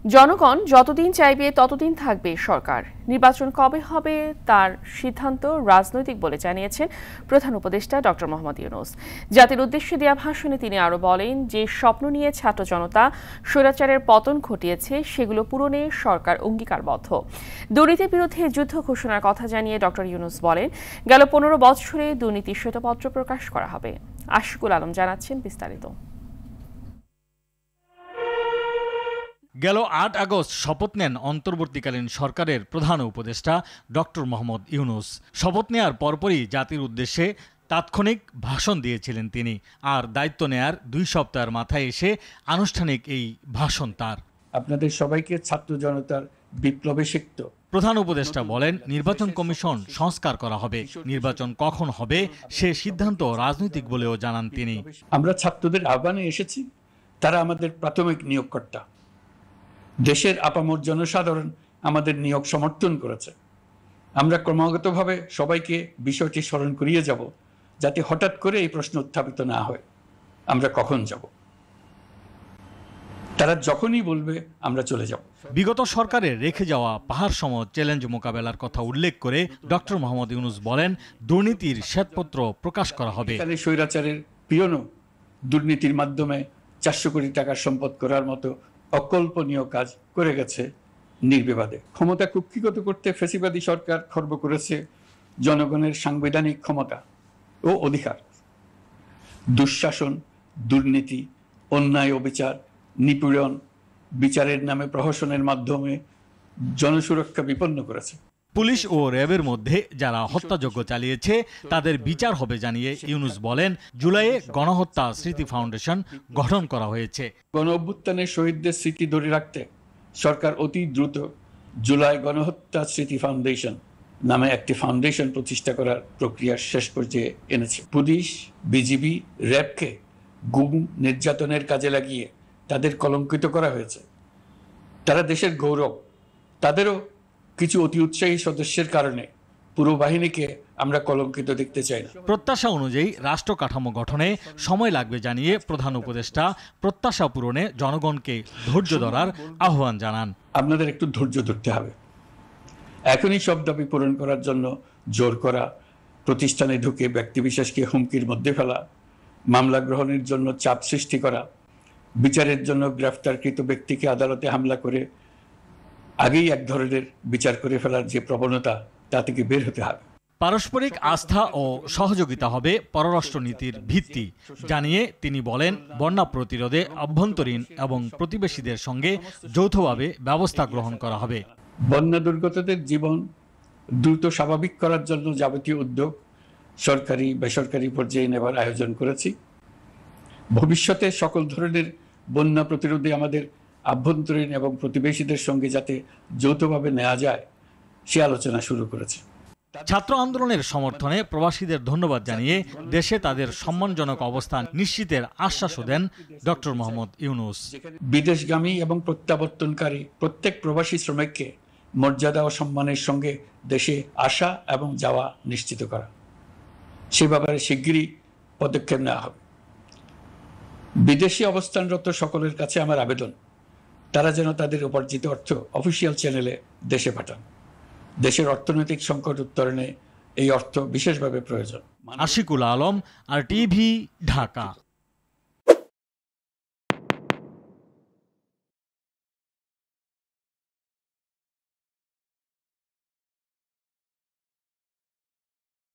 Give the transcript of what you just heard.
জনগণ যতদিন চাইবে ততদিন থাকবে সরকার। নির্বাচন কবে হবে তার সিদ্ধান্ত রাজনৈতিক বলে জানিয়েছেন প্রধান উপদেষ্টা ডক্টর মোহাম্মদ ইউনূস। জাতির উদ্দেশ্যে দেওয়া ভাষণে তিনি আরও বলেন, যে স্বপ্ন নিয়ে ছাত্র জনতা স্বৈরাচারের পতন ঘটিয়েছে সেগুলো পূরণে সরকার অঙ্গীকারবদ্ধ। দুর্নীতির বিরুদ্ধে যুদ্ধ ঘোষণার কথা জানিয়ে ডক্টর ইউনূস বলেন, গেল ১৫ বছরে দুর্নীতির শ্বেতপত্র প্রকাশ করা হবে। আশিকুল আলম জানাচ্ছেন বিস্তারিত। গেল ৮ আগস্ট শপথ নেন অন্তর্বর্তীকালীন সরকারের প্রধান উপদেষ্টা ডক্টর মোহাম্মদ ইউনূস। শপথ নেয়ার পরপরই জাতির উদ্দেশ্যে তাৎক্ষণিক ভাষণ দিয়েছিলেন তিনি। আর দায়িত্ব নেয়ার ২ সপ্তাহের মাথায় এসে আনুষ্ঠানিক এই ভাষণ তার। আপনাদের সবাইকে ছাত্র জনতার বিপ্লবে সিক্ত। প্রধান উপদেষ্টা বলেন, নির্বাচন কমিশন সংস্কার করা হবে। নির্বাচন কখন হবে সে সিদ্ধান্ত রাজনৈতিক বলেও জানান তিনি। আমরা ছাত্রদের আহ্বানে এসেছি, তারা আমাদের প্রাথমিক নিয়োগকর্তা। দেশের আপামর জনসাধারণ আমাদের নিয়োগ সমর্থন করেছে। আমরা ক্রমাগতভাবে সবাইকে বিষয়টি স্মরণ করিয়ে যাব, যাতে হঠাৎ করে এই প্রশ্ন উত্থাপিত না হয়, আমরা কখন যাব। তারা যখনই বলবে আমরা চলে যাব। বিগত সরকারের রেখে যাওয়া পাহাড় সম চ্যালেঞ্জ মোকাবেলার কথা উল্লেখ করে ডক্টর মোহাম্মদ ইউনূস বলেন, দুর্নীতির শ্বেতপত্র প্রকাশ করা হবে। স্বৈরাচারের পিয়নো দুর্নীতির মাধ্যমে ৪০০ কোটি টাকার সম্পদ করার মতো অকল্পনীয় কাজ করে গেছে নির্বিবাদে। ক্ষমতা কুক্ষিগত করতে ফ্যাসিবাদী সরকার খর্ব করেছে জনগণের সাংবিধানিক ক্ষমতা ও অধিকার। দুঃশাসন, দুর্নীতি, অন্যায়, অবিচার, নিপীড়ন, বিচারের নামে প্রহসনের মাধ্যমে জনসুরক্ষা বিপন্ন করেছে। পুলিশ ও র্যাবের মধ্যে যারা হত্যাযজ্ঞ চালিয়েছে তাদের বিচার হবে জানিয়ে ইউনূস বলেন, জুলাইয়ে গণহত্যা স্মৃতি ফাউন্ডেশন গঠন করা হয়েছে। গণ অভ্যুত্থানের শহীদদের স্মৃতি ধরে রাখতে সরকার অতি দ্রুত জুলাই গণহত্যা স্মৃতি ফাউন্ডেশন নামে একটি ফাউন্ডেশন প্রতিষ্ঠা করার প্রক্রিয়া শেষ পর্যায়ে এনেছে। পুলিশ, বিজিবি, র্যাবকে গুম নির্যাতনের কাজে লাগিয়ে তাদের কলঙ্কিত করা হয়েছে। তারা দেশের গৌরব। তাদেরও কিছু অতি উৎসাহী সদস্যের কারণে পুরো বাহিনীকে আমরা কলঙ্কিত দেখতে চাই না। প্রত্যাশা অনুযায়ী রাষ্ট্র কাঠামো গঠনে সময় লাগবে জানিয়ে প্রধান উপদেষ্টা প্রত্যাশা পূরণে জনগণকে ধৈর্য ধরার আহ্বান জানান। আপনাদের একটু ধৈর্য ধরতে হবে। এখনই সব দাবি পূরণ করার জন্য জোর করা, প্রতিষ্ঠানে ঢুকে ব্যক্তিবিশেষকে হুমকির মধ্যে ফেলা, মামলা গ্রহণের জন্য চাপ সৃষ্টি করা, বিচারের জন্য গ্রেফতারকৃত ব্যক্তিকে আদালতে হামলা করে আগেই এক ধরনের বিচার করে ফেলার যে প্রবণতা, তা থেকে বের হতে হবে। পারস্পরিক আস্থা ও সহযোগিতা হবে পররাষ্ট্রনীতির ভিত্তি জানিয়ে তিনি বলেন, বন্যা প্রতিরোধে অভ্যন্তরীণ এবং প্রতিবেশীদের সঙ্গে যৌথভাবে ব্যবস্থা গ্রহণ করা হবে। বন্যা দুর্গতদের জীবন দ্রুত স্বাভাবিক করার জন্য যাবতীয় উদ্যোগ সরকারি বেসরকারি পর্যায়ে নেবার আয়োজন করেছি। ভবিষ্যতে সকল ধরনের বন্যা প্রতিরোধে আমাদের আভ্যন্তরীণ এবং প্রতিবেশীদের সঙ্গে যাতে যৌথভাবে নেওয়া যায় সে আলোচনা শুরু করেছে। ছাত্র আন্দোলনের সমর্থনে প্রবাসীদের ধন্যবাদ জানিয়ে দেশে তাদের সম্মানজনক অবস্থান নিশ্চিতের আশ্বাসও দেন ডক্টর মোহাম্মদ ইউনূস। বিদেশগামী এবং প্রত্যাবর্তনকারী প্রত্যেক প্রবাসী শ্রমিককে মর্যাদা ও সম্মানের সঙ্গে দেশে আসা এবং যাওয়া নিশ্চিত করা, সে ব্যাপারে শিগগিরই পদক্ষেপ নেওয়া হবে। বিদেশে অবস্থানরত সকলের কাছে আমার আবেদন, তারা যেন তাদের উপার্জিত অর্থ অফিসিয়াল চ্যানেলে দেশে পাঠান। দেশের অর্থনৈতিক সংকট উত্তরণে এই অর্থ বিশেষভাবে প্রয়োজন। আশিকুল আলম, আর টিভি, ঢাকা।